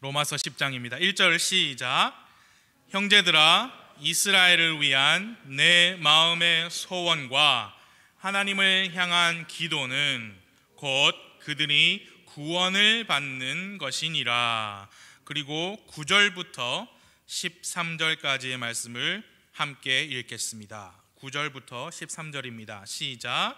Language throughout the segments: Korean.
로마서 10장입니다. 1절 시작. 형제들아, 이스라엘을 위한 내 마음의 소원과 하나님을 향한 기도는 곧 그들이 구원을 받는 것이니라. 그리고 9절부터 13절까지의 말씀을 함께 읽겠습니다. 9절부터 13절입니다. 시작.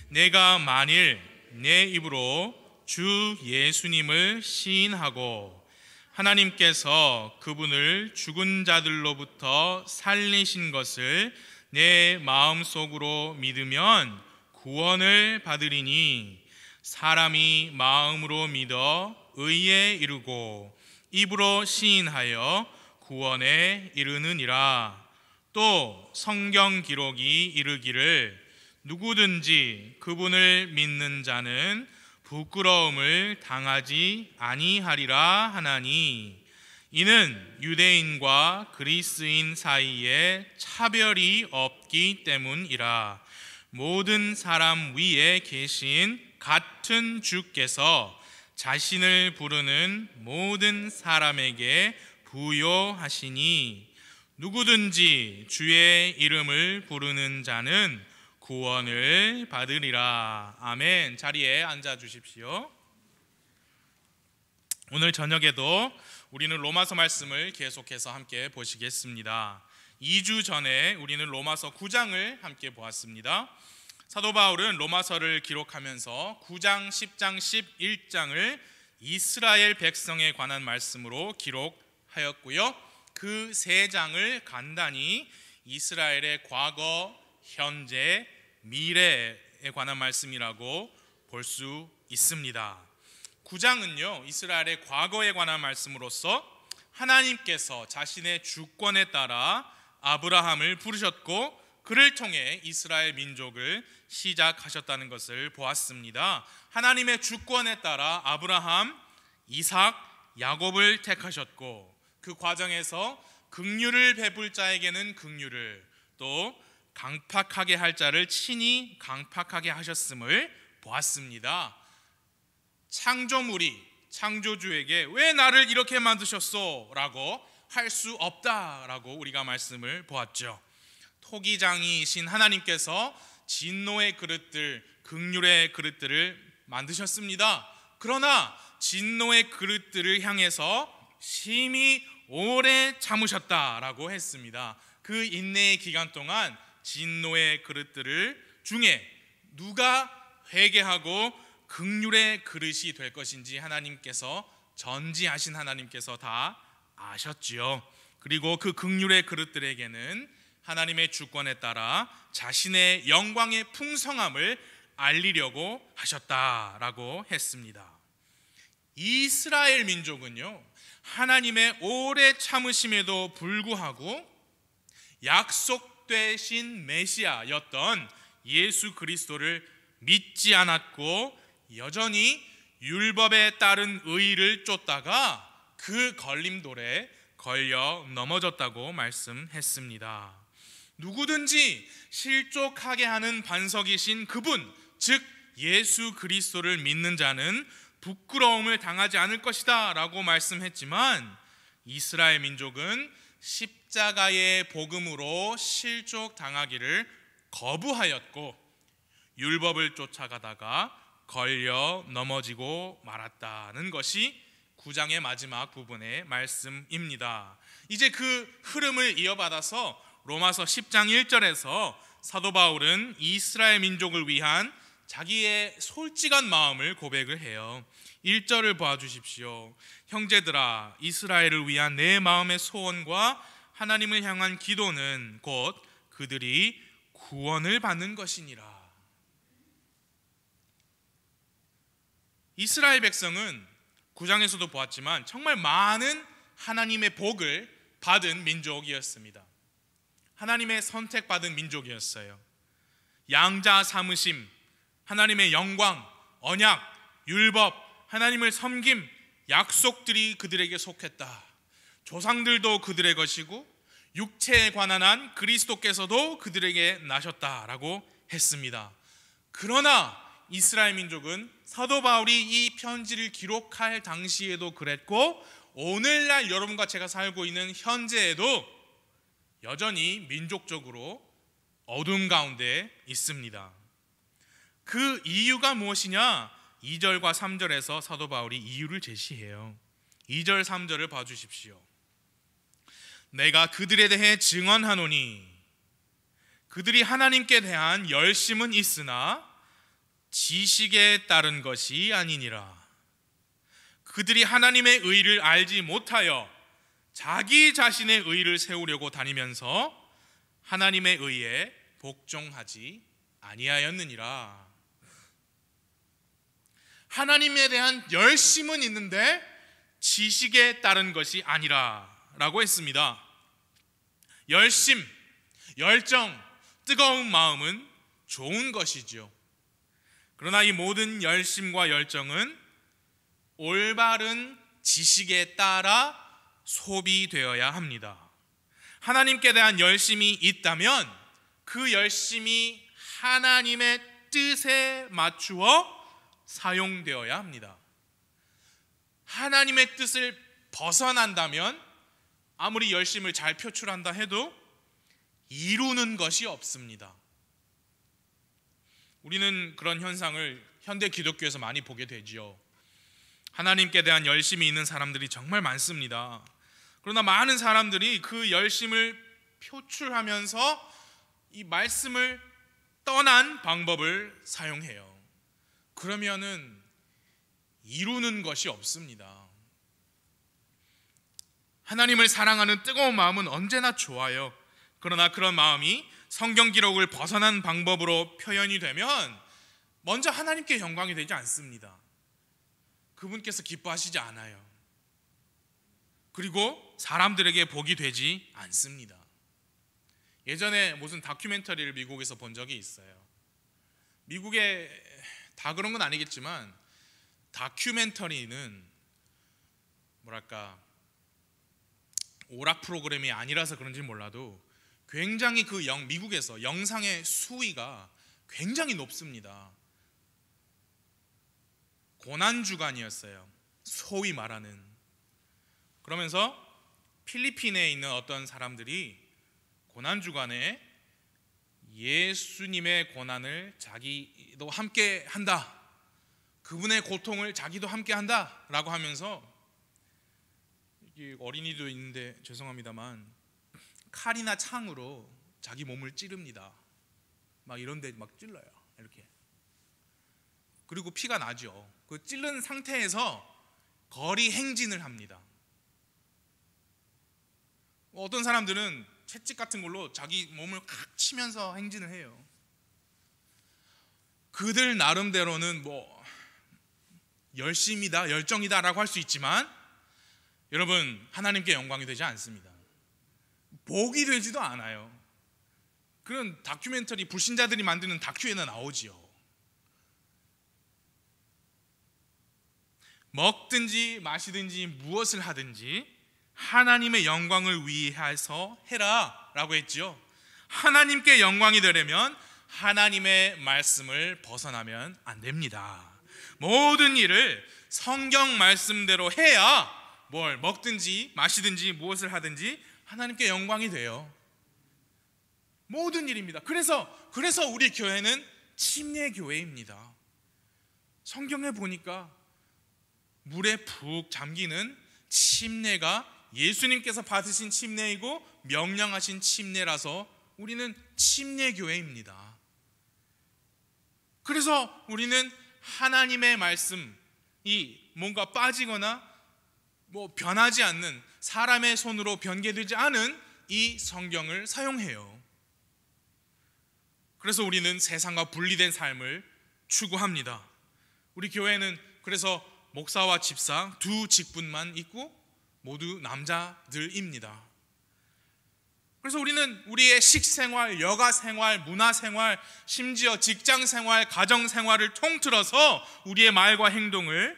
내가 만일 내 입으로 주 예수님을 시인하고 하나님께서 그분을 죽은 자들로부터 살리신 것을 내 마음속으로 믿으면 구원을 받으리니, 사람이 마음으로 믿어 의에 이르고 입으로 시인하여 구원에 이르느니라. 또 성경 기록이 이르기를 누구든지 그분을 믿는 자는 부끄러움을 당하지 아니하리라 하나니, 이는 유대인과 그리스인 사이에 차별이 없기 때문이라. 모든 사람 위에 계신 같은 주께서 자신을 부르는 모든 사람에게 부요하시니, 누구든지 주의 이름을 부르는 자는 구원을 받으리라. 아멘. 자리에 앉아 주십시오. 오늘 저녁에도 우리는 로마서 말씀을 계속해서 함께 보시겠습니다. 2주 전에 우리는 로마서 9장을 함께 보았습니다. 사도 바울은 로마서를 기록하면서 9장, 10장, 11장을 이스라엘 백성에 관한 말씀으로 기록하였고요, 그 세 장을 간단히 이스라엘의 과거, 현재, 미래에 관한 말씀이라고 볼 수 있습니다. 9장은요, 이스라엘의 과거에 관한 말씀으로서 하나님께서 자신의 주권에 따라 아브라함을 부르셨고 그를 통해 이스라엘 민족을 시작하셨다는 것을 보았습니다. 하나님의 주권에 따라 아브라함, 이삭, 야곱을 택하셨고 그 과정에서 긍휼을 베풀 자에게는 긍휼을, 또 강팍하게 할 자를 친히 강팍하게 하셨음을 보았습니다. 창조물이 창조주에게 왜 나를 이렇게 만드셨소? 라고 할 수 없다라고 우리가 말씀을 보았죠. 토기장이신 하나님께서 진노의 그릇들, 긍휼의 그릇들을 만드셨습니다. 그러나 진노의 그릇들을 향해서 심히 오래 참으셨다라고 했습니다. 그 인내의 기간 동안 진노의 그릇들을 중에 누가 회개하고 긍휼의 그릇이 될 것인지 하나님께서, 전지하신 하나님께서 다 아셨지요. 그리고 그 긍휼의 그릇들에게는 하나님의 주권에 따라 자신의 영광의 풍성함을 알리려고 하셨다라고 했습니다. 이스라엘 민족은요, 하나님의 오래 참으심에도 불구하고 약속되신 메시아였던 예수 그리스도를 믿지 않았고 여전히 율법에 따른 의를 쫓다가 그 걸림돌에 걸려 넘어졌다고 말씀했습니다. 누구든지 실족하게 하는 반석이신 그분, 즉 예수 그리스도를 믿는 자는 부끄러움을 당하지 않을 것이다 라고 말씀했지만, 이스라엘 민족은 십자가의 복음으로 실족당하기를 거부하였고 율법을 쫓아가다가 걸려 넘어지고 말았다는 것이 9장의 마지막 부분의 말씀입니다. 이제 그 흐름을 이어받아서 로마서 10장 1절에서 사도 바울은 이스라엘 민족을 위한 자기의 솔직한 마음을 고백을 해요. 1절을 봐주십시오. 형제들아, 이스라엘을 위한 내 마음의 소원과 하나님을 향한 기도는 곧 그들이 구원을 받는 것이니라. 이스라엘 백성은 9장에서도 보았지만 정말 많은 하나님의 복을 받은 민족이었습니다. 하나님의 선택받은 민족이었어요. 양자 삼으심, 하나님의 영광, 언약, 율법, 하나님을 섬김, 약속들이 그들에게 속했다. 조상들도 그들의 것이고 육체에 관한 한 그리스도께서도 그들에게 나셨다라고 했습니다. 그러나 이스라엘 민족은 사도 바울이 이 편지를 기록할 당시에도 그랬고 오늘날 여러분과 제가 살고 있는 현재에도 여전히 민족적으로 어둠 가운데 있습니다. 그 이유가 무엇이냐? 2절과 3절에서 사도 바울이 이유를 제시해요. 2절 3절을 봐주십시오. 내가 그들에 대해 증언하노니 그들이 하나님께 대한 열심은 있으나 지식에 따른 것이 아니니라. 그들이 하나님의 의를 알지 못하여 자기 자신의 의를 세우려고 다니면서 하나님의 의에 복종하지 아니하였느니라. 하나님에 대한 열심은 있는데 지식에 따른 것이 아니라 라고 했습니다. 열심, 열정, 뜨거운 마음은 좋은 것이죠. 그러나 이 모든 열심과 열정은 올바른 지식에 따라 소비되어야 합니다. 하나님께 대한 열심이 있다면 그 열심이 하나님의 뜻에 맞추어 사용되어야 합니다. 하나님의 뜻을 벗어난다면 아무리 열심을 잘 표출한다 해도 이루는 것이 없습니다. 우리는 그런 현상을 현대 기독교에서 많이 보게 되지요. 하나님께 대한 열심이 있는 사람들이 정말 많습니다. 그러나 많은 사람들이 그 열심을 표출하면서 이 말씀을 떠난 방법을 사용해요. 그러면은 이루는 것이 없습니다. 하나님을 사랑하는 뜨거운 마음은 언제나 좋아요. 그러나 그런 마음이 성경 기록을 벗어난 방법으로 표현이 되면 먼저 하나님께 영광이 되지 않습니다. 그분께서 기뻐하시지 않아요. 그리고 사람들에게 복이 되지 않습니다. 예전에 무슨 다큐멘터리를 미국에서 본 적이 있어요. 미국에 다 그런 건 아니겠지만 다큐멘터리는 뭐랄까 오락 프로그램이 아니라서 그런지 몰라도 굉장히 미국에서 영상의 수위가 굉장히 높습니다. 고난주간이었어요. 소위 말하는. 그러면서 필리핀에 있는 어떤 사람들이 고난주간에 예수님의 고난을 자기도 함께 한다, 그분의 고통을 자기도 함께 한다 라고 하면서, 어린이도 있는데 죄송합니다만 칼이나 창으로 자기 몸을 찌릅니다. 막 이런데 막 찔러요. 이렇게. 그리고 피가 나죠. 그 찔른 상태에서 거리 행진을 합니다. 어떤 사람들은 채찍 같은 걸로 자기 몸을 칵 치면서 행진을 해요. 그들 나름대로는 열심이다, 열정이다 라고 할 수 있지만 여러분, 하나님께 영광이 되지 않습니다. 복이 되지도 않아요. 그런 다큐멘터리, 불신자들이 만드는 다큐에는 나오지요. 먹든지 마시든지 무엇을 하든지 하나님의 영광을 위해서 해라 라고 했지요. 하나님께 영광이 되려면 하나님의 말씀을 벗어나면 안 됩니다. 모든 일을 성경 말씀대로 해야 뭘 먹든지 마시든지 무엇을 하든지 하나님께 영광이 돼요. 모든 일입니다. 그래서 우리 교회는 침례교회입니다. 성경에 보니까 물에 푹 잠기는 침례가 예수님께서 받으신 침례이고 명령하신 침례라서 우리는 침례교회입니다. 그래서 우리는 하나님의 말씀이 뭔가 빠지거나 변하지 않는, 사람의 손으로 변개되지 않은 이 성경을 사용해요. 그래서 우리는 세상과 분리된 삶을 추구합니다. 우리 교회는 그래서 목사와 집사 두 직분만 있고 모두 남자들입니다. 그래서 우리는 우리의 식생활, 여가생활, 문화생활, 심지어 직장생활, 가정생활을 통틀어서 우리의 말과 행동을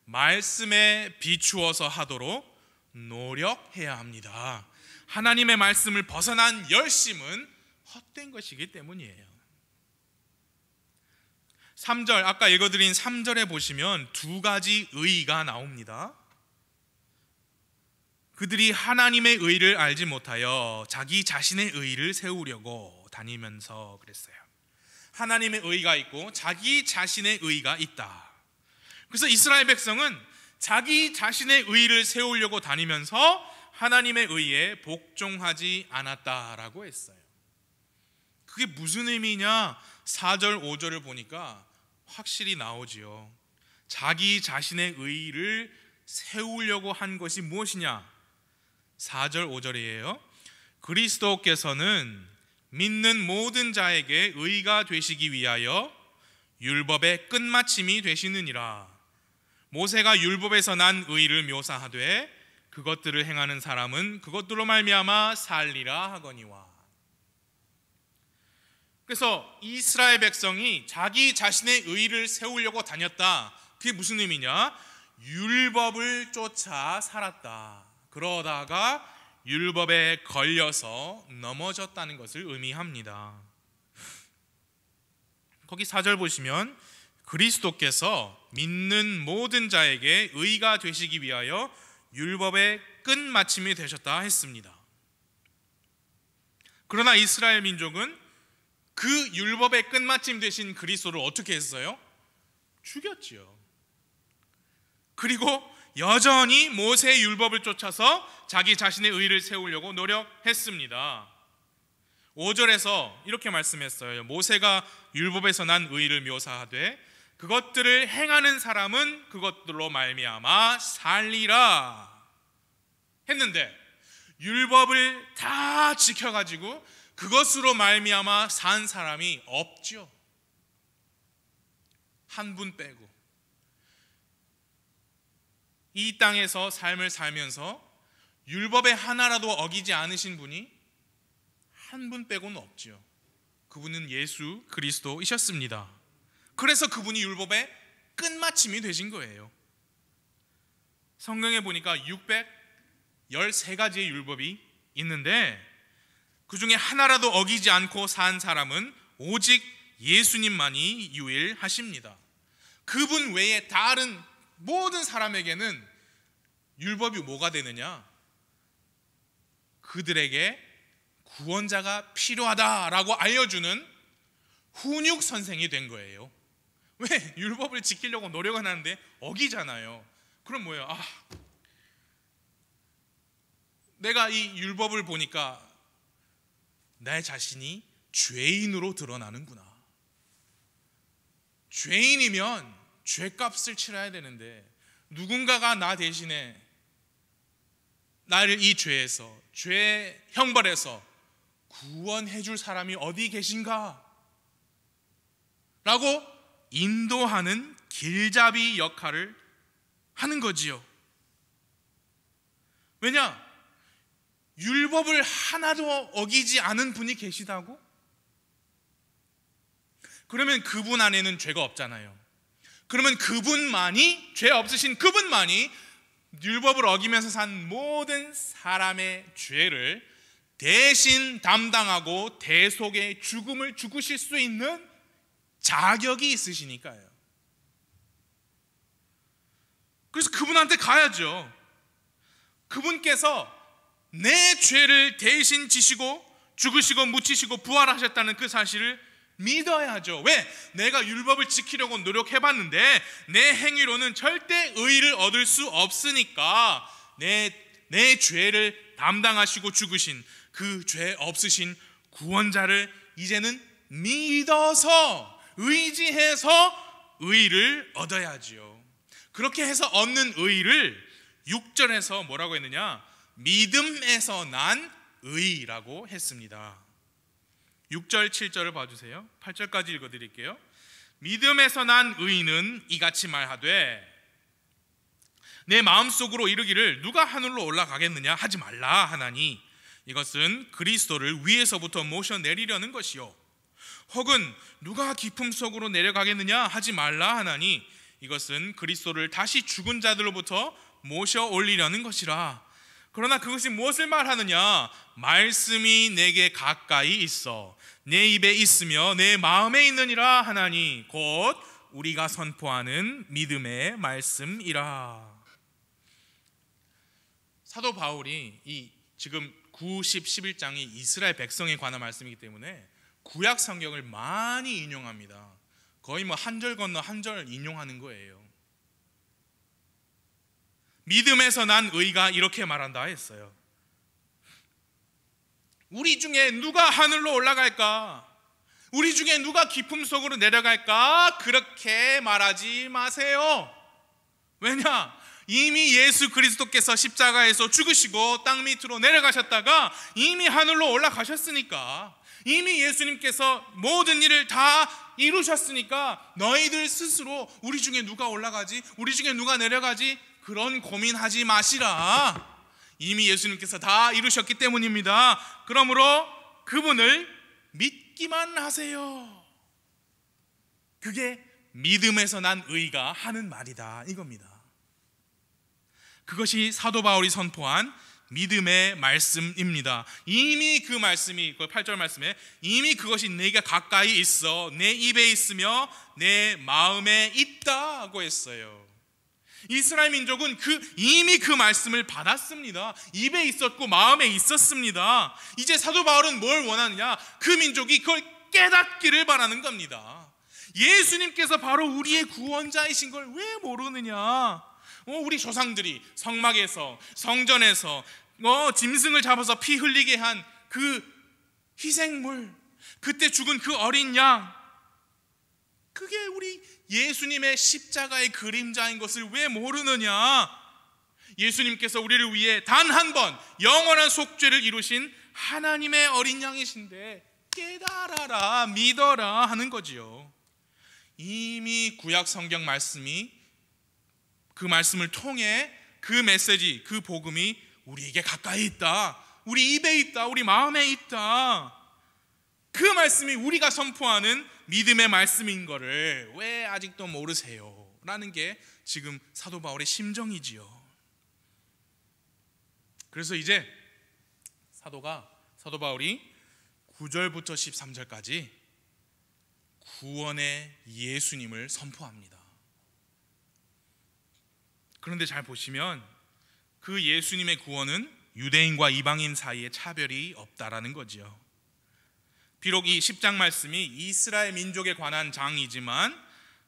말씀에 비추어서 하도록 노력해야 합니다. 하나님의 말씀을 벗어난 열심은 헛된 것이기 때문이에요. 3절, 아까 읽어드린 3절에 보시면 두 가지 의의가 나옵니다. 그들이 하나님의 의를 알지 못하여 자기 자신의 의를 세우려고 다니면서 그랬어요. 하나님의 의가 있고 자기 자신의 의가 있다. 그래서 이스라엘 백성은 자기 자신의 의를 세우려고 다니면서 하나님의 의에 복종하지 않았다라고 했어요. 그게 무슨 의미냐? 4절 5절을 보니까 확실히 나오지요. 자기 자신의 의를 세우려고 한 것이 무엇이냐? 4절 5절이에요. 그리스도께서는 믿는 모든 자에게 의가 되시기 위하여 율법의 끝마침이 되시느니라. 모세가 율법에서 난 의를 묘사하되 그것들을 행하는 사람은 그것들로 말미암아 살리라 하거니와. 그래서 이스라엘 백성이 자기 자신의 의를 세우려고 다녔다. 그게 무슨 의미냐? 율법을 쫓아 살았다. 그러다가 율법에 걸려서 넘어졌다는 것을 의미합니다. 거기 4절 보시면 그리스도께서 믿는 모든 자에게 의가 되시기 위하여 율법의 끝마침이 되셨다 했습니다. 그러나 이스라엘 민족은 그 율법의 끝마침 되신 그리스도를 어떻게 했어요? 죽였지요. 그리고 여전히 모세의 율법을 쫓아서 자기 자신의 의를 세우려고 노력했습니다. 5절에서 이렇게 말씀했어요. 모세가 율법에서 난 의를 묘사하되 그것들을 행하는 사람은 그것들로 말미암아 살리라 했는데 율법을 다 지켜가지고 그것으로 말미암아 산 사람이 없죠. 한 분 빼고. 이 땅에서 삶을 살면서 율법의 하나라도 어기지 않으신 분이 한 분 빼고는 없지요. 그분은 예수 그리스도이셨습니다. 그래서 그분이 율법의 끝마침이 되신 거예요. 성경에 보니까 613가지의 율법이 있는데 그 중에 하나라도 어기지 않고 산 사람은 오직 예수님만이 유일하십니다. 그분 외에 다른 모든 사람에게는 율법이 뭐가 되느냐? 그들에게 구원자가 필요하다라고 알려주는 훈육 선생이 된 거예요. 왜? 율법을 지키려고 노력은 하는데 어기잖아요. 그럼 뭐예요? 내가 이 율법을 보니까 내 자신이 죄인으로 드러나는구나. 죄인이면 죄값을 치러야 되는데 누군가가 나 대신에 나를 이 죄에서, 죄 형벌에서 구원해 줄 사람이 어디 계신가? 라고 인도하는 길잡이 역할을 하는 거지요. 왜냐? 율법을 하나도 어기지 않은 분이 계시다고? 그러면 그분 안에는 죄가 없잖아요. 그러면 그분만이, 죄 없으신 그분만이 율법을 어기면서 산 모든 사람의 죄를 대신 담당하고 대속의 죽음을 죽으실 수 있는 자격이 있으시니까요. 그래서 그분한테 가야죠. 그분께서 내 죄를 대신 지시고 죽으시고 묻히시고 부활하셨다는 그 사실을 믿어야죠. 왜? 내가 율법을 지키려고 노력해봤는데 내 행위로는 절대 의를 얻을 수 없으니까 내 죄를 담당하시고 죽으신 그 죄 없으신 구원자를 이제는 믿어서 의지해서 의를 얻어야지요. 그렇게 해서 얻는 의를 6절에서 뭐라고 했느냐? 믿음에서 난 의라고 했습니다. 6절 7절을 봐주세요. 8절까지 읽어드릴게요. 믿음에서 난 의는 이같이 말하되 내 마음속으로 이르기를 누가 하늘로 올라가겠느냐 하지 말라 하나니 이것은 그리스도를 위에서부터 모셔내리려는 것이요 혹은 누가 깊음 속으로 내려가겠느냐 하지 말라 하나니 이것은 그리스도를 다시 죽은 자들로부터 모셔 올리려는 것이라. 그러나 그것이 무엇을 말하느냐? 말씀이 내게 가까이 있어 내 입에 있으며 내 마음에 있느니라 하나니 곧 우리가 선포하는 믿음의 말씀이라. 사도 바울이 이 지금 9, 10, 11장이 이스라엘 백성에 관한 말씀이기 때문에 구약 성경을 많이 인용합니다. 거의 한 절 건너 한 절 인용하는 거예요. 믿음에서 난 의가 이렇게 말한다 했어요. 우리 중에 누가 하늘로 올라갈까? 우리 중에 누가 깊음 속으로 내려갈까? 그렇게 말하지 마세요. 왜냐? 이미 예수 그리스도께서 십자가에서 죽으시고 땅 밑으로 내려가셨다가 이미 하늘로 올라가셨으니까, 이미 예수님께서 모든 일을 다 이루셨으니까 너희들 스스로 우리 중에 누가 올라가지? 우리 중에 누가 내려가지? 그런 고민하지 마시라. 이미 예수님께서 다 이루셨기 때문입니다. 그러므로 그분을 믿기만 하세요. 그게 믿음에서 난 의가 하는 말이다 이겁니다. 그것이 사도 바울이 선포한 믿음의 말씀입니다. 이미 그 말씀이 8절 말씀에 이미 그것이 내게 가까이 있어 내 입에 있으며 내 마음에 있다고 했어요. 이스라엘 민족은 이미 그 말씀을 받았습니다. 입에 있었고 마음에 있었습니다. 이제 사도 바울은 뭘 원하느냐? 그 민족이 그걸 깨닫기를 바라는 겁니다. 예수님께서 바로 우리의 구원자이신 걸 왜 모르느냐? 우리 조상들이 성막에서 성전에서 짐승을 잡아서 피 흘리게 한 그 희생물, 그때 죽은 그 어린 양, 그게 우리 예수님의 십자가의 그림자인 것을 왜 모르느냐? 예수님께서 우리를 위해 단 한 번 영원한 속죄를 이루신 하나님의 어린 양이신데 깨달아라, 믿어라 하는 거지요. 이미 구약 성경 말씀이 그 말씀을 통해 그 메시지, 그 복음이 우리에게 가까이 있다, 우리 입에 있다, 우리 마음에 있다, 그 말씀이 우리가 선포하는 믿음의 말씀인 거를 왜 아직도 모르세요? 라는 게 지금 사도 바울의 심정이지요. 그래서 이제 사도 바울이 9절부터 13절까지 구원의 예수님을 선포합니다. 그런데 잘 보시면 그 예수님의 구원은 유대인과 이방인 사이에 차별이 없다라는 거지요. 비록 이 10장 말씀이 이스라엘 민족에 관한 장이지만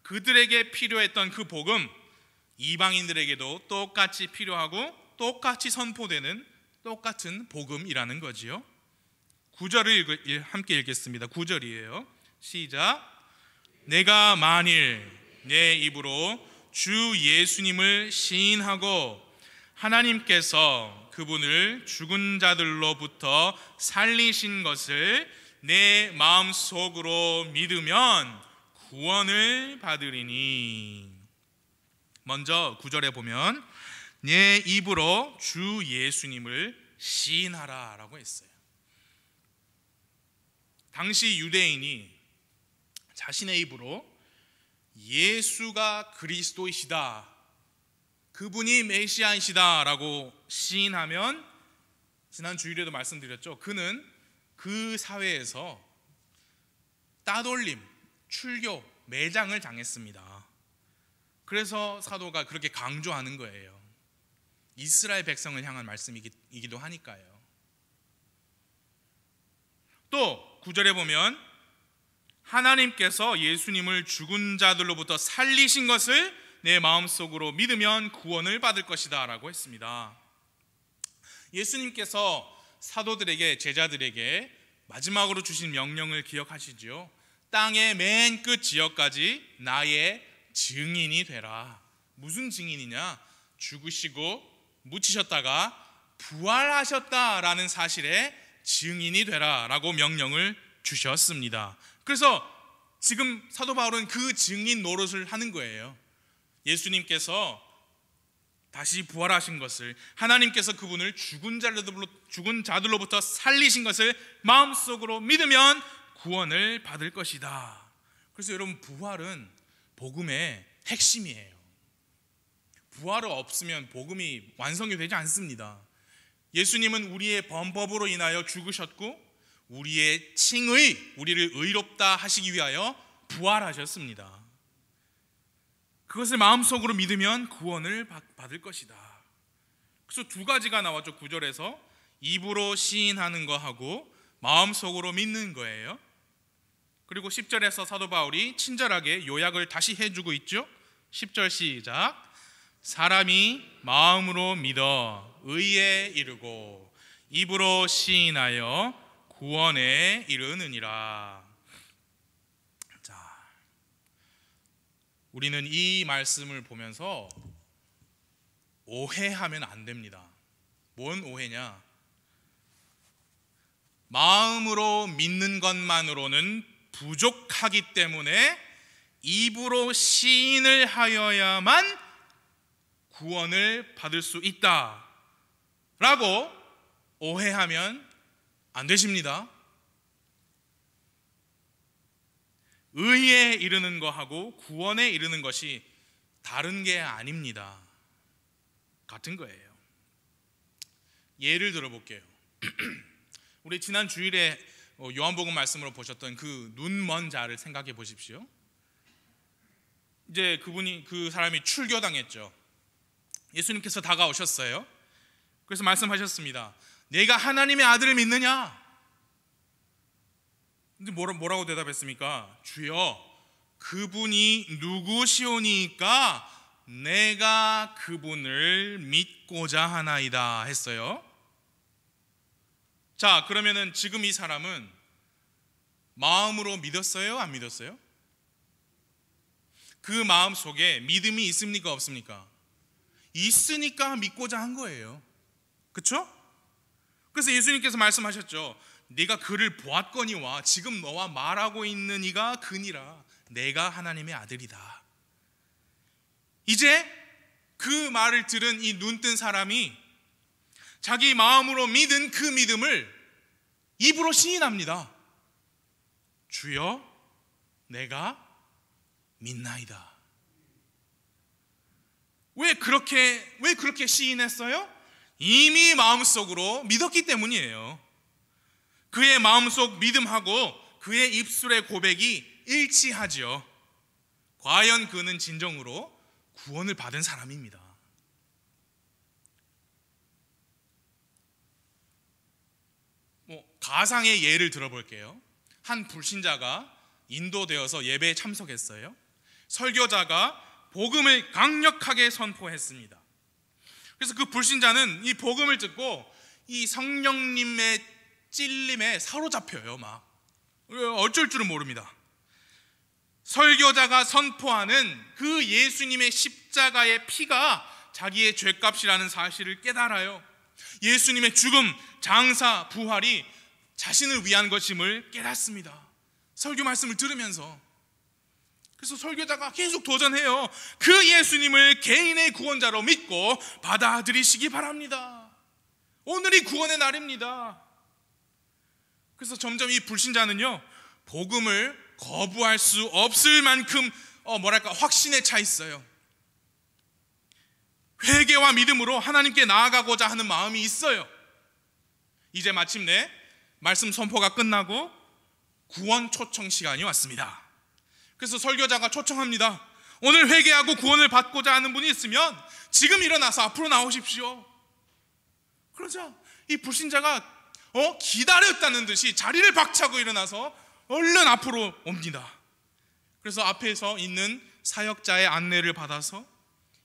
그들에게 필요했던 그 복음, 이방인들에게도 똑같이 필요하고 똑같이 선포되는 똑같은 복음이라는 거지요. 9절을 함께 읽겠습니다. 9절이에요. 시작. 내가 만일 내 입으로 주 예수님을 시인하고 하나님께서 그분을 죽은 자들로부터 살리신 것을 내 마음속으로 믿으면 구원을 받으리니. 먼저 9절에 보면 내 입으로 주 예수님을 시인하라 라고 했어요. 당시 유대인이 자신의 입으로 예수가 그리스도이시다, 그분이 메시아이시다 라고 시인하면, 지난 주일에도 말씀드렸죠, 그는 그 사회에서 따돌림, 출교, 매장을 당했습니다. 그래서 사도가 그렇게 강조하는 거예요. 이스라엘 백성을 향한 말씀이기도 하니까요. 또 9절에 보면 하나님께서 예수님을 죽은 자들로부터 살리신 것을 내 마음속으로 믿으면 구원을 받을 것이다 라고 했습니다. 예수님께서 사도들에게, 제자들에게 마지막으로 주신 명령을 기억하시죠? 땅의 맨 끝 지역까지 나의 증인이 되라. 무슨 증인이냐? 죽으시고 묻히셨다가 부활하셨다라는 사실에 증인이 되라 라고 명령을 주셨습니다. 그래서 지금 사도 바울은 그 증인 노릇을 하는 거예요. 예수님께서 다시 부활하신 것을, 하나님께서 그분을 죽은 자들로부터 살리신 것을 마음속으로 믿으면 구원을 받을 것이다. 그래서 여러분, 부활은 복음의 핵심이에요. 부활이 없으면 복음이 완성이 되지 않습니다. 예수님은 우리의 범법으로 인하여 죽으셨고 우리의 칭의, 우리를 의롭다 하시기 위하여 부활하셨습니다. 그것을 마음속으로 믿으면 구원을 받을 것이다. 그래서 두 가지가 나왔죠. 9절에서 입으로 시인하는 거하고 마음속으로 믿는 거예요. 그리고 10절에서 사도 바울이 친절하게 요약을 다시 해주고 있죠. 10절 시작. 사람이 마음으로 믿어 의에 이르고 입으로 시인하여 구원에 이르느니라. 자, 우리는 이 말씀을 보면서 오해하면 안 됩니다. 뭔 오해냐? 마음으로 믿는 것만으로는 부족하기 때문에 입으로 시인을 하여야만 구원을 받을 수 있다 라고 오해하면 안 되십니다. 의에 이르는 것하고 구원에 이르는 것이 다른 게 아닙니다. 같은 거예요. 예를 들어볼게요. 우리 지난 주일에 요한복음 말씀으로 보셨던 그 눈 먼 자를 생각해 보십시오. 이제 그 사람이 출교당했죠. 예수님께서 다가오셨어요. 그래서 말씀하셨습니다. 내가 하나님의 아들을 믿느냐? 근데 뭐라고 대답했습니까? 주여, 그분이 누구시오니까 내가 그분을 믿고자 하나이다 했어요. 자, 그러면은 지금 이 사람은 마음으로 믿었어요? 안 믿었어요? 그 마음 속에 믿음이 있습니까? 없습니까? 있으니까 믿고자 한 거예요. 그렇죠? 그래서 예수님께서 말씀하셨죠. 네가 그를 보았거니와 지금 너와 말하고 있는 이가 그니라. 내가 하나님의 아들이다. 이제 그 말을 들은 이 눈뜬 사람이 자기 마음으로 믿은 그 믿음을 입으로 시인합니다. 주여, 내가 믿나이다. 왜 그렇게 시인했어요? 이미 마음속으로 믿었기 때문이에요. 그의 마음속 믿음하고 그의 입술의 고백이 일치하지요. 과연 그는 진정으로 구원을 받은 사람입니다. 가상의 예를 들어볼게요. 한 불신자가 인도되어서 예배에 참석했어요. 설교자가 복음을 강력하게 선포했습니다. 그래서 그 불신자는 이 복음을 듣고 이 성령님의 찔림에 사로잡혀요. 막 어쩔 줄은 모릅니다. 설교자가 선포하는 그 예수님의 십자가의 피가 자기의 죄값이라는 사실을 깨달아요. 예수님의 죽음, 장사, 부활이 자신을 위한 것임을 깨닫습니다. 설교 말씀을 들으면서. 그래서 설교자가 계속 도전해요. 그 예수님을 개인의 구원자로 믿고 받아들이시기 바랍니다. 오늘이 구원의 날입니다. 그래서 점점 이 불신자는요, 복음을 거부할 수 없을 만큼 확신에 차 있어요. 회개와 믿음으로 하나님께 나아가고자 하는 마음이 있어요. 이제 마침내 말씀 선포가 끝나고 구원 초청 시간이 왔습니다. 그래서 설교자가 초청합니다. 오늘 회개하고 구원을 받고자 하는 분이 있으면 지금 일어나서 앞으로 나오십시오. 그러자 이 불신자가 기다렸다는 듯이 자리를 박차고 일어나서 얼른 앞으로 옵니다. 그래서 앞에서 있는 사역자의 안내를 받아서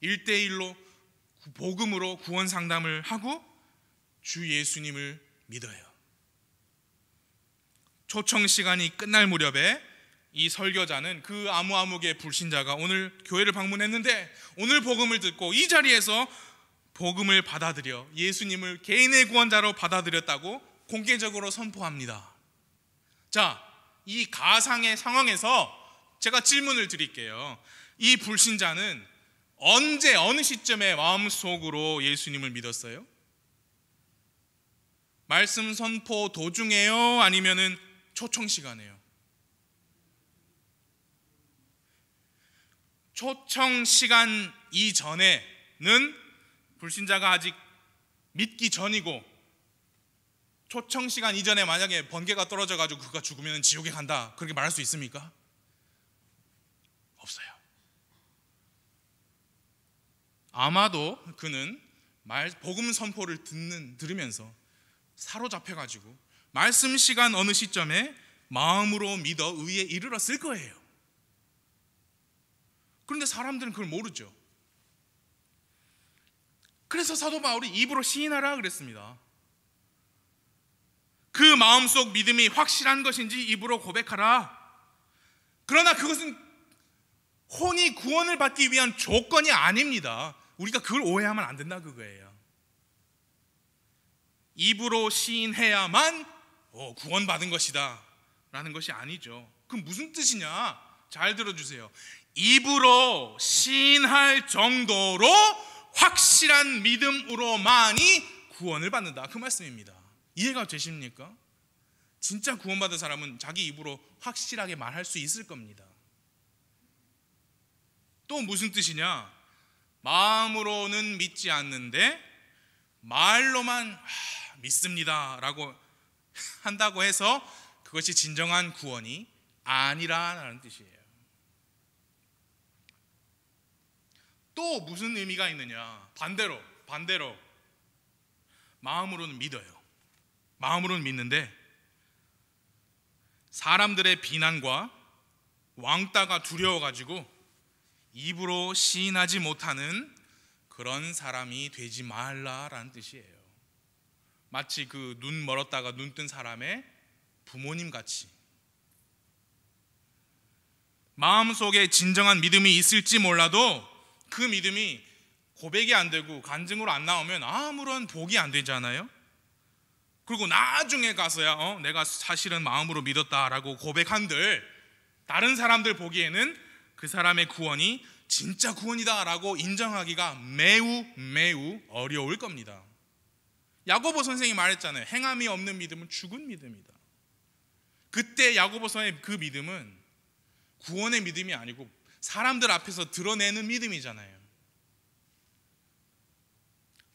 1대1로 복음으로 구원 상담을 하고 주 예수님을 믿어요. 초청 시간이 끝날 무렵에 이 설교자는 그 아무개 불신자가 오늘 교회를 방문했는데 오늘 복음을 듣고 이 자리에서 복음을 받아들여 예수님을 개인의 구원자로 받아들였다고 공개적으로 선포합니다. 자, 이 가상의 상황에서 제가 질문을 드릴게요. 이 불신자는 언제 어느 시점에 마음속으로 예수님을 믿었어요? 말씀 선포 도중에요? 아니면은 초청 시간에요? 초청 시간 이전에는 불신자가 아직 믿기 전이고 초청 시간 이전에 만약에 번개가 떨어져가지고 그가 죽으면 지옥에 간다, 그렇게 말할 수 있습니까? 없어요. 아마도 그는 복음 선포를 들으면서 사로잡혀가지고 말씀 시간 어느 시점에 마음으로 믿어 의에 이르렀을 거예요. 그런데 사람들은 그걸 모르죠. 그래서 사도 바울이 입으로 시인하라 그랬습니다. 그 마음속 믿음이 확실한 것인지 입으로 고백하라. 그러나 그것은 혼이 구원을 받기 위한 조건이 아닙니다. 우리가 그걸 오해하면 안 된다 그거예요. 입으로 시인해야만 구원받은 것이다 라는 것이 아니죠. 그럼 무슨 뜻이냐? 잘 들어주세요. 입으로 시인할 정도로 확실한 믿음으로만이 구원을 받는다, 그 말씀입니다. 이해가 되십니까? 진짜 구원받은 사람은 자기 입으로 확실하게 말할 수 있을 겁니다. 또 무슨 뜻이냐? 마음으로는 믿지 않는데 말로만 믿습니다 라고 한다고 해서 그것이 진정한 구원이 아니라는 뜻이에요. 또 무슨 의미가 있느냐? 반대로 마음으로는 믿어요. 마음으로는 믿는데 사람들의 비난과 왕따가 두려워가지고 입으로 시인하지 못하는 그런 사람이 되지 말라라는 뜻이에요. 마치 그 눈 멀었다가 눈 뜬 사람의 부모님 같이 마음속에 진정한 믿음이 있을지 몰라도 그 믿음이 고백이 안 되고 간증으로 안 나오면 아무런 복이 안 되잖아요. 그리고 나중에 가서야 내가 사실은 마음으로 믿었다라고 고백한들 다른 사람들 보기에는 그 사람의 구원이 진짜 구원이다라고 인정하기가 매우 어려울 겁니다. 야고보 선생이 말했잖아요. 행함이 없는 믿음은 죽은 믿음이다. 그때 야고보서의 그 믿음은 구원의 믿음이 아니고 사람들 앞에서 드러내는 믿음이잖아요.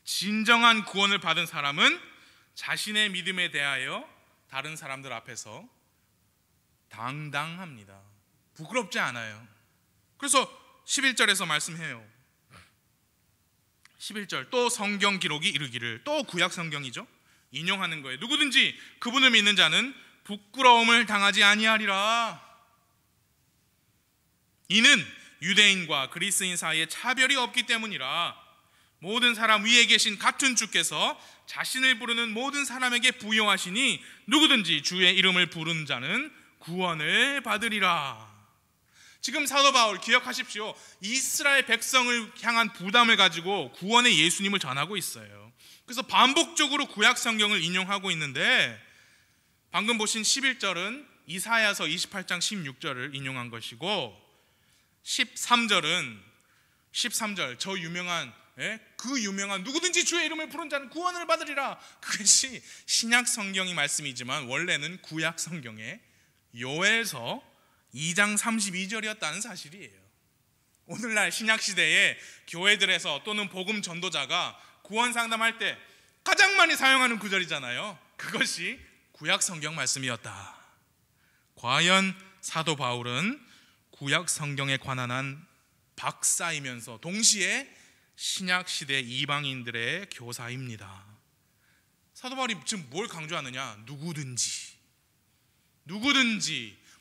진정한 구원을 받은 사람은 자신의 믿음에 대하여 다른 사람들 앞에서 당당합니다. 부끄럽지 않아요. 그래서 11절에서 말씀해요. 11절, 또 성경 기록이 이르기를, 또 구약 성경이죠. 인용하는 거예요. 누구든지 그분을 믿는 자는 부끄러움을 당하지 아니하리라. 이는 유대인과 그리스인 사이에 차별이 없기 때문이라. 모든 사람 위에 계신 같은 주께서 자신을 부르는 모든 사람에게 부여하시니 누구든지 주의 이름을 부르는 자는 구원을 받으리라. 지금 사도 바울 기억하십시오. 이스라엘 백성을 향한 부담을 가지고 구원의 예수님을 전하고 있어요. 그래서 반복적으로 구약 성경을 인용하고 있는데 방금 보신 11절은 이사야서 28장 16절을 인용한 것이고 13절 저 유명한 그 유명한 누구든지 주의 이름을 부른 자는 구원을 받으리라. 그것이 신약 성경이 말씀이지만 원래는 구약 성경의 요엘서 2장 32절이었다는 사실이에요. 오늘날 신약 시대에 교회들에서 또는 복음 전도자가 구원 상담할 때 가장 많이 사용하는 구절이잖아요. 그것이 구약 성경 말씀이었다. 과연 사도 바울은 구약 성경에 관한 한 박사이면서 동시에 신약 시대 이방인들의 교사입니다. 사도 바울이 지금 뭘 강조하느냐? 누구든지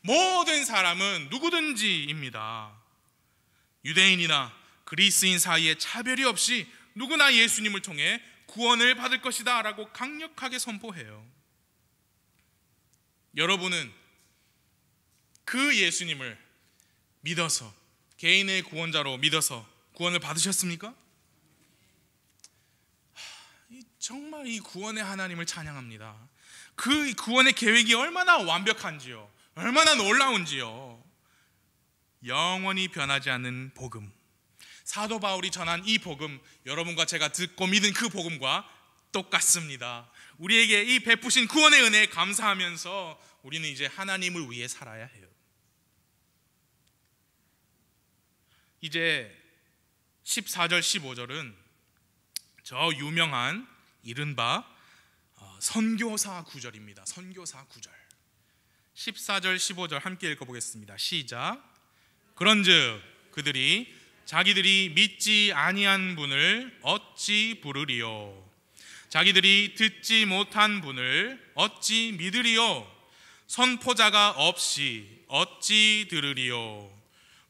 모든 사람은 누구든지입니다. 유대인이나 그리스인 사이에 차별이 없이 누구나 예수님을 통해 구원을 받을 것이다 라고 강력하게 선포해요. 여러분은 그 예수님을 믿어서 개인의 구원자로 믿어서 구원을 받으셨습니까? 정말 이 구원의 하나님을 찬양합니다. 그 구원의 계획이 얼마나 완벽한지요, 얼마나 놀라운지요. 영원히 변하지 않는 복음, 사도 바울이 전한 이 복음, 여러분과 제가 듣고 믿은 그 복음과 똑같습니다. 우리에게 이 베푸신 구원의 은혜에 감사하면서 우리는 이제 하나님을 위해 살아야 해요. 이제 14절 15절은 저 유명한 이른바 선교사 구절입니다. 선교사 구절 14절 15절 함께 읽어보겠습니다. 시작. 그런즉 그들이 자기들이 믿지 아니한 분을 어찌 부르리요? 자기들이 듣지 못한 분을 어찌 믿으리요? 선포자가 없이 어찌 들으리요?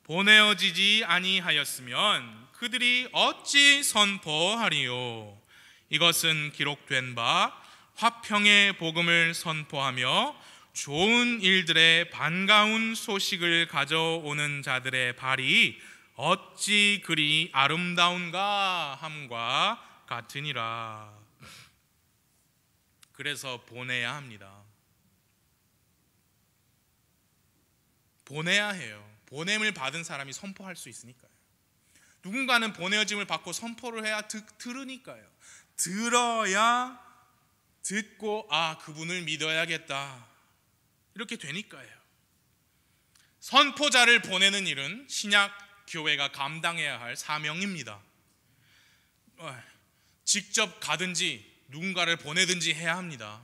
보내어지지 아니하였으면 그들이 어찌 선포하리요? 이것은 기록된 바 화평의 복음을 선포하며 좋은 일들의 반가운 소식을 가져오는 자들의 발이 어찌 그리 아름다운가 함과 같으니라. 그래서 보내야 합니다. 보내야 해요. 보냄을 받은 사람이 선포할 수 있으니까요. 누군가는 보내어짐을 받고 선포를 해야 들으니까요. 들어야 듣고 그분을 믿어야겠다 이렇게 되니까요. 선포자를 보내는 일은 신약 교회가 감당해야 할 사명입니다. 직접 가든지 누군가를 보내든지 해야 합니다.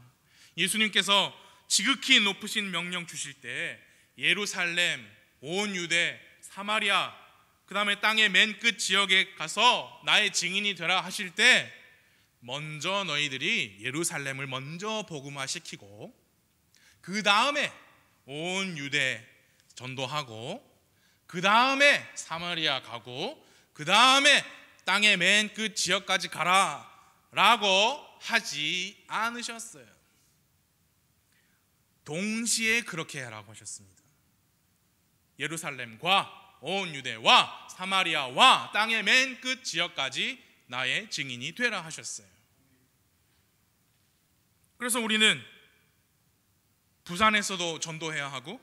예수님께서 지극히 높으신 명령 주실 때 예루살렘, 온 유대, 사마리아, 그 다음에 땅의 맨 끝 지역에 가서 나의 증인이 되라 하실 때 먼저 너희들이 예루살렘을 먼저 복음화시키고 그 다음에 온 유대 전도하고 그 다음에 사마리아 가고 그 다음에 땅의 맨 끝 지역까지 가라 라고 하지 않으셨어요. 동시에 그렇게 하라고 하셨습니다. 예루살렘과 온 유대와 사마리아와 땅의 맨 끝 지역까지 나의 증인이 되라 하셨어요. 그래서 우리는 부산에서도 전도해야 하고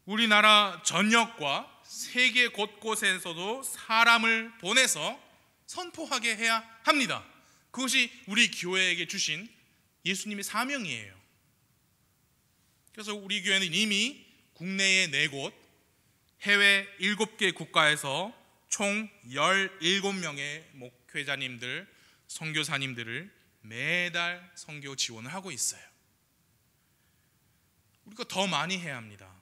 우리나라 전역과 세계 곳곳에서도 사람을 보내서 선포하게 해야 합니다. 그것이 우리 교회에게 주신 예수님의 사명이에요. 그래서 우리 교회는 이미 국내에 4곳, 해외 7개 국가에서 총 17명의 목회자님들, 선교사님들을 매달 선교 지원을 하고 있어요. 우리가 더 많이 해야 합니다.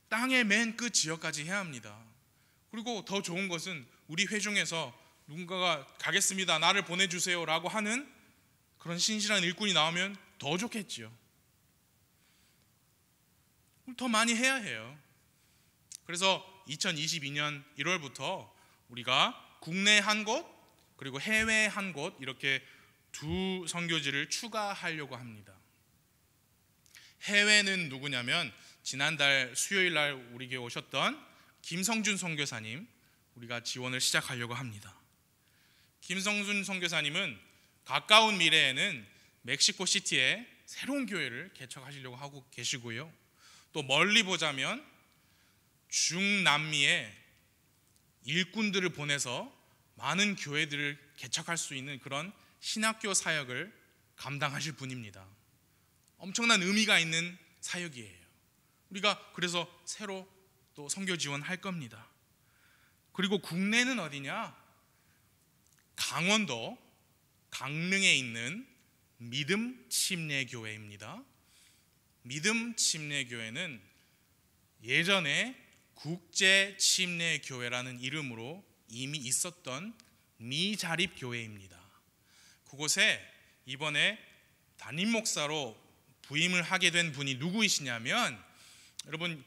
땅의 맨 끝 지역까지 해야 합니다. 그리고 더 좋은 것은 우리 회중에서 누군가가 가겠습니다, 나를 보내주세요 라고 하는 그런 신실한 일꾼이 나오면 더 좋겠지요. 더 많이 해야 해요. 그래서 2022년 1월부터 우리가 국내 한 곳 그리고 해외 한 곳 이렇게 2 선교지를 추가하려고 합니다. 해외는 누구냐면 지난달 수요일 날 우리 교회 오셨던 김성준 선교사님 우리가 지원을 시작하려고 합니다. 김성준 선교사님은 가까운 미래에는 멕시코 시티에 새로운 교회를 개척하시려고 하고 계시고요. 또 멀리 보자면 중남미에 일꾼들을 보내서 많은 교회들을 개척할 수 있는 그런 신학교 사역을 감당하실 분입니다. 엄청난 의미가 있는 사역이에요. 우리가 그래서 새로 또 선교 지원할 겁니다. 그리고 국내는 어디냐? 강원도 강릉에 있는 믿음 침례교회입니다. 믿음 침례교회는 예전에 국제침례교회라는 이름으로 이미 있었던 미자립교회입니다. 그곳에 이번에 담임 목사로 부임을 하게 된 분이 누구이시냐면 여러분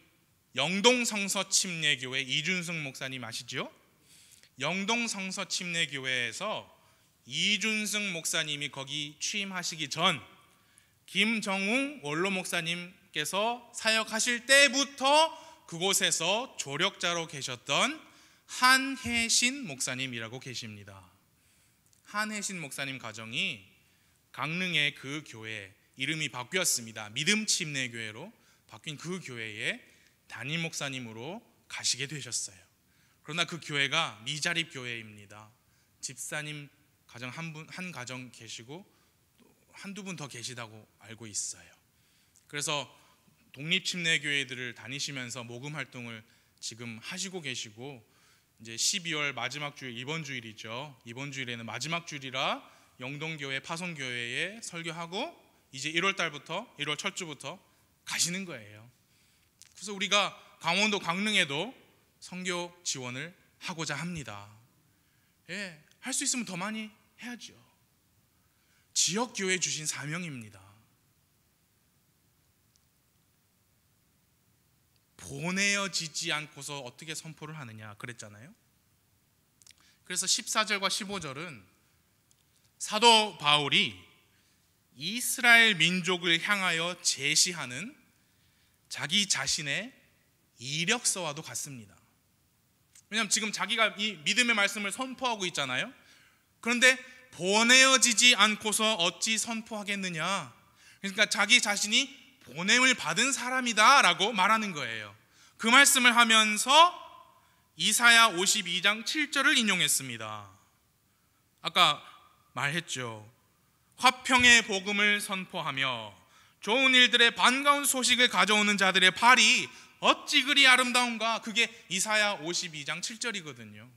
영동성서침례교회 이준승 목사님 아시죠? 영동성서침례교회에서 이준승 목사님이 거기 취임하시기 전 김정웅 원로 목사님께서 사역하실 때부터 그곳에서 조력자로 계셨던 한혜신 목사님이라고 계십니다. 한혜신 목사님 가정이 강릉의 그 교회 이름이 바뀌었습니다. 믿음 침례교회로 바뀐 그 교회에 담임 목사님으로 가시게 되셨어요. 그러나 그 교회가 미자립 교회입니다. 집사님 가정 한 가정 계시고 또 한두 분 더 계시다고 알고 있어요. 그래서 독립침례교회들을 다니시면서 모금 활동을 지금 하시고 계시고 이제 12월 마지막 주일 이번 주일이죠. 이번 주일에는 마지막 주일이라 영동교회 파송교회에 설교하고 이제 1월 달부터 1월 첫 주부터 가시는 거예요. 그래서 우리가 강원도 강릉에도 선교 지원을 하고자 합니다. 예, 할 수 있으면 더 많이 해야죠. 지역교회 주신 사명입니다. 보내어지지 않고서 어떻게 선포를 하느냐 그랬잖아요. 그래서 14절과 15절은 사도 바울이 이스라엘 민족을 향하여 제시하는 자기 자신의 이력서와도 같습니다. 왜냐하면 지금 자기가 이 믿음의 말씀을 선포하고 있잖아요. 그런데 보내어지지 않고서 어찌 선포하겠느냐. 그러니까 자기 자신이 보냄을 받은 사람이다 라고 말하는 거예요. 그 말씀을 하면서 이사야 52장 7절을 인용했습니다. 아까 말했죠. 화평의 복음을 선포하며 좋은 일들의 반가운 소식을 가져오는 자들의 발이 어찌 그리 아름다운가. 그게 이사야 52장 7절이거든요.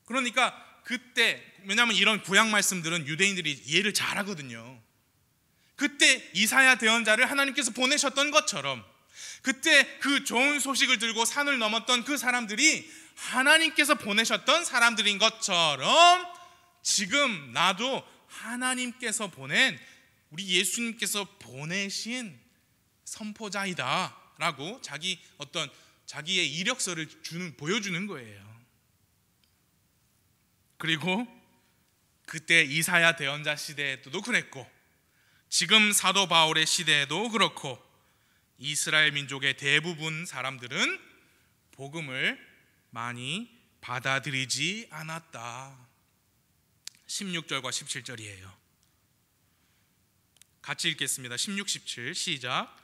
그러니까 그때, 왜냐하면 이런 구약 말씀들은 유대인들이 이해를 잘하거든요. 그때 이사야 대언자를 하나님께서 보내셨던 것처럼 그때 그 좋은 소식을 들고 산을 넘었던 그 사람들이 하나님께서 보내셨던 사람들인 것처럼 자기금 나도 하나님께서 보낸, 우리 예수님께서 보내신 선포자이다 라고 자기의 이력서를 보여주는 거예요. 그리고 그때 이사야 대언자 시대에도 그랬고 지금 사도 바울의 시대에도 그렇고 이스라엘 민족의 대부분 사람들은 복음을 많이 받아들이지 않았다. 16절과 17절이에요. 같이 읽겠습니다. 16, 17 시작.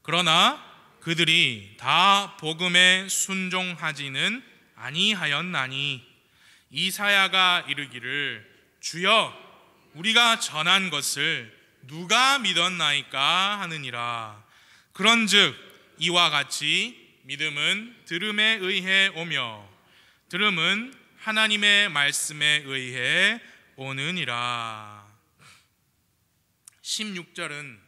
그러나 그들이 다 복음에 순종하지는 아니하였나니 이사야가 이르기를 주여 우리가 전한 것을 누가 믿었나이까 하느니라. 그런즉 이와 같이 믿음은 들음에 의해 오며 들음은 하나님의 말씀에 의해 오느니라. 16절은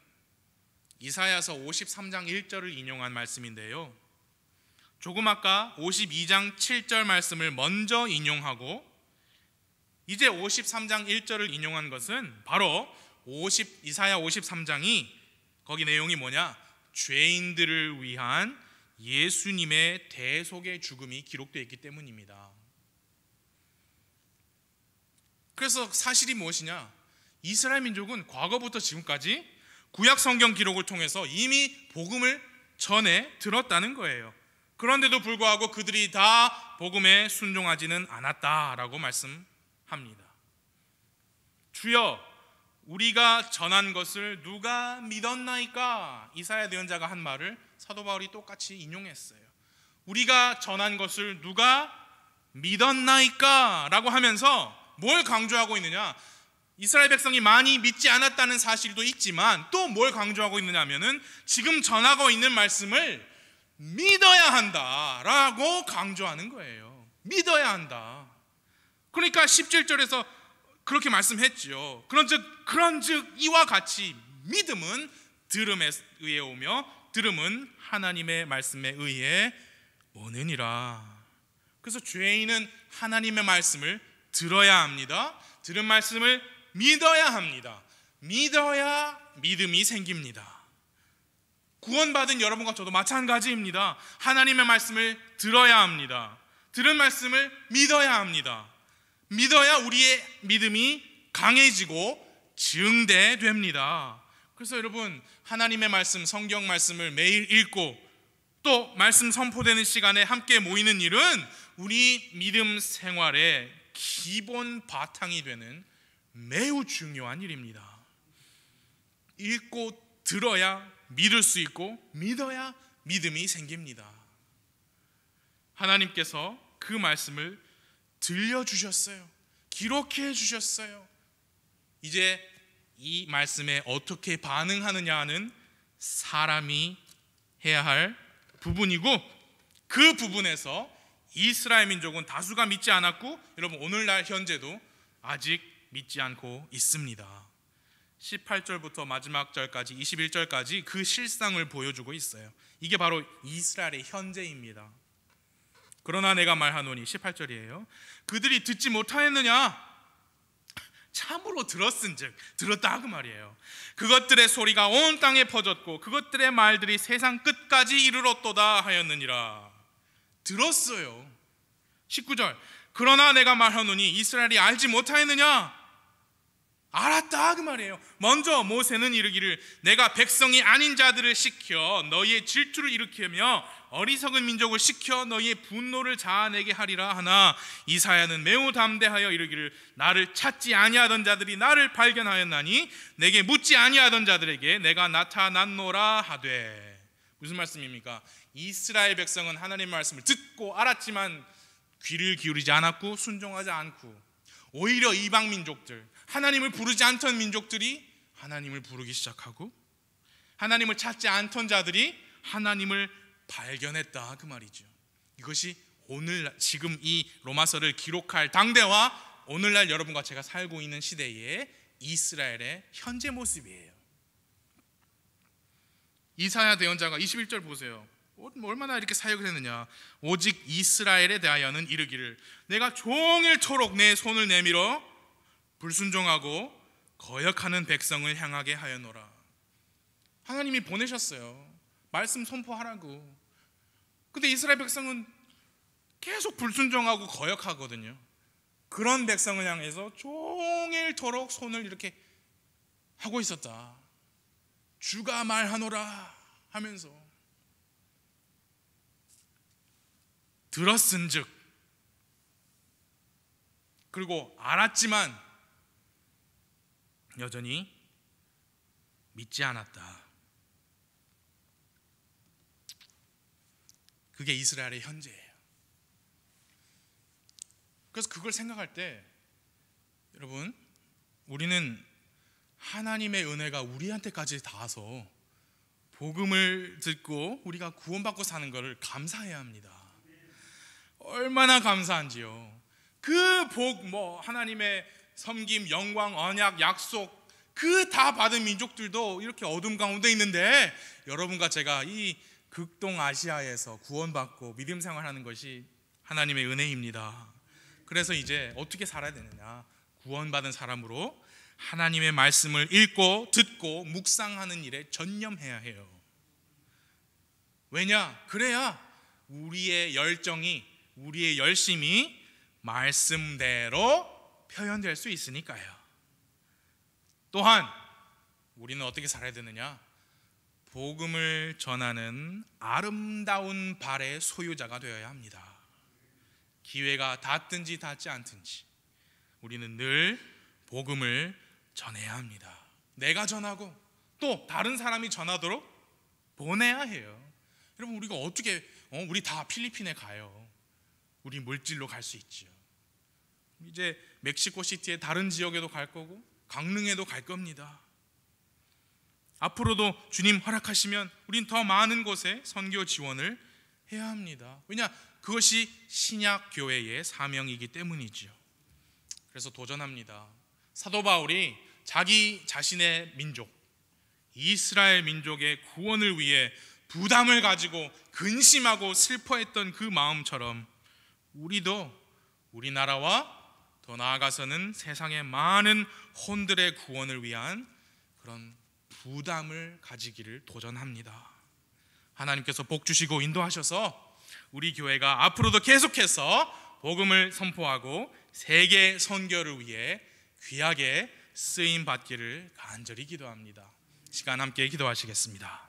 이사야서 53장 1절을 인용한 말씀인데요, 조금 아까 52장 7절 말씀을 먼저 인용하고 이제 53장 1절을 인용한 것은 바로 이사야 53장이 거기 내용이 뭐냐? 죄인들을 위한 예수님의 대속의 죽음이 기록되어 있기 때문입니다. 그래서 사실이 무엇이냐? 이스라엘 민족은 과거부터 지금까지 구약 성경 기록을 통해서 이미 복음을 전해 들었다는 거예요. 그런데도 불구하고 그들이 다 복음에 순종하지는 않았다라고 말씀합니다. 주여 우리가 전한 것을 누가 믿었나이까? 이사야 대언자가 한 말을 사도 바울이 똑같이 인용했어요. 우리가 전한 것을 누가 믿었나이까? 라고 하면서 뭘 강조하고 있느냐? 이스라엘 백성이 많이 믿지 않았다는 사실도 있지만 또 뭘 강조하고 있느냐 하면은 지금 전하고 있는 말씀을 믿어야 한다라고 강조하는 거예요. 믿어야 한다. 그러니까 17절에서 그렇게 말씀했죠. 그런즉 이와 같이 믿음은 들음에 의해 오며 들음은 하나님의 말씀에 의해 오느니라. 그래서 죄인은 하나님의 말씀을 들어야 합니다. 들은 말씀을 믿어야 합니다. 믿어야 믿음이 생깁니다. 구원받은 여러분과 저도 마찬가지입니다. 하나님의 말씀을 들어야 합니다. 들은 말씀을 믿어야 합니다. 믿어야 우리의 믿음이 강해지고 증대됩니다. 그래서 여러분, 하나님의 말씀, 성경 말씀을 매일 읽고 또 말씀 선포되는 시간에 함께 모이는 일은 우리 믿음 생활의 기본 바탕이 되는 매우 중요한 일입니다. 읽고 들어야 믿을 수 있고 믿어야 믿음이 생깁니다. 하나님께서 그 말씀을 들려주셨어요. 기록해 주셨어요. 이제 이 말씀에 어떻게 반응하느냐는 사람이 해야 할 부분이고, 그 부분에서 이스라엘 민족은 다수가 믿지 않았고, 여러분 오늘날 현재도 아직 믿지 않고 있습니다. 18절부터 마지막 절까지 21절까지 그 실상을 보여주고 있어요. 이게 바로 이스라엘의 현재입니다. 그러나 내가 말하노니 18절이에요. 그들이 듣지 못하였느냐? 참으로 들었은즉 들었다 그 말이에요. 그것들의 소리가 온 땅에 퍼졌고 그것들의 말들이 세상 끝까지 이르렀도다 하였느니라. 들었어요. 19절. 그러나 내가 말하노니 이스라엘이 알지 못하였느냐? 알았다 그 말이에요. 먼저 모세는 이르기를 내가 백성이 아닌 자들을 시켜 너희의 질투를 일으키며 어리석은 민족을 시켜 너희의 분노를 자아내게 하리라 하나 이사야는 매우 담대하여 이르기를 나를 찾지 아니하던 자들이 나를 발견하였나니 내게 묻지 아니하던 자들에게 내가 나타났노라 하되. 무슨 말씀입니까? 이스라엘 백성은 하나님의 말씀을 듣고 알았지만 귀를 기울이지 않았고 순종하지 않고 오히려 이방 민족들, 하나님을 부르지 않던 민족들이 하나님을 부르기 시작하고 하나님을 찾지 않던 자들이 하나님을 발견했다 그 말이죠. 이것이 오늘 지금 이 로마서를 기록할 당대와 오늘날 여러분과 제가 살고 있는 시대의 이스라엘의 현재 모습이에요. 이사야 대언자가 21절 보세요. 얼마나 이렇게 사역을 했느냐. 오직 이스라엘에 대하여는 이르기를 내가 종일토록 내 손을 내밀어 불순종하고 거역하는 백성을 향하게 하였노라. 하나님이 보내셨어요. 말씀 선포하라고. 근데 이스라엘 백성은 계속 불순종하고 거역하거든요. 그런 백성을 향해서 종일토록 손을 이렇게 하고 있었다. 주가 말하노라 하면서 들었은즉, 그리고 알았지만 여전히 믿지 않았다. 그게 이스라엘의 현재예요. 그래서 그걸 생각할 때 여러분, 우리는 하나님의 은혜가 우리한테까지 닿아서 복음을 듣고 우리가 구원받고 사는 것을 감사해야 합니다. 얼마나 감사한지요. 그 복, 하나님의 섬김, 영광, 언약, 약속 그 다 받은 민족들도 이렇게 어둠 가운데 있는데 여러분과 제가 이 극동 아시아에서 구원받고 믿음 생활하는 것이 하나님의 은혜입니다. 그래서 이제 어떻게 살아야 되느냐? 구원받은 사람으로 하나님의 말씀을 읽고 듣고 묵상하는 일에 전념해야 해요. 왜냐? 그래야 우리의 열정이, 우리의 열심이 말씀대로 표현될 수 있으니까요. 또한 우리는 어떻게 살아야 되느냐? 복음을 전하는 아름다운 발의 소유자가 되어야 합니다. 기회가 닿든지 닿지 않든지 우리는 늘 복음을 전해야 합니다. 내가 전하고 또 다른 사람이 전하도록 보내야 해요. 여러분, 우리가 어떻게 우리 다 필리핀에 가요. 우리 물질로 갈 수 있죠. 이제 멕시코 시티의 다른 지역에도 갈 거고 강릉에도 갈 겁니다. 앞으로도 주님 허락하시면 우린 더 많은 곳에 선교 지원을 해야 합니다. 왜냐? 그것이 신약 교회의 사명이기 때문이죠. 그래서 도전합니다. 사도 바울이 자기 자신의 민족, 이스라엘 민족의 구원을 위해 부담을 가지고 근심하고 슬퍼했던 그 마음처럼 우리도 우리나라와 더 나아가서는 세상의 많은 혼들의 구원을 위한 그런 부담을 가지기를 도전합니다. 하나님께서 복 주시고 인도하셔서 우리 교회가 앞으로도 계속해서 복음을 선포하고 세계 선교를 위해 귀하게 쓰임 받기를 간절히 기도합니다. 시간 함께 기도하시겠습니다.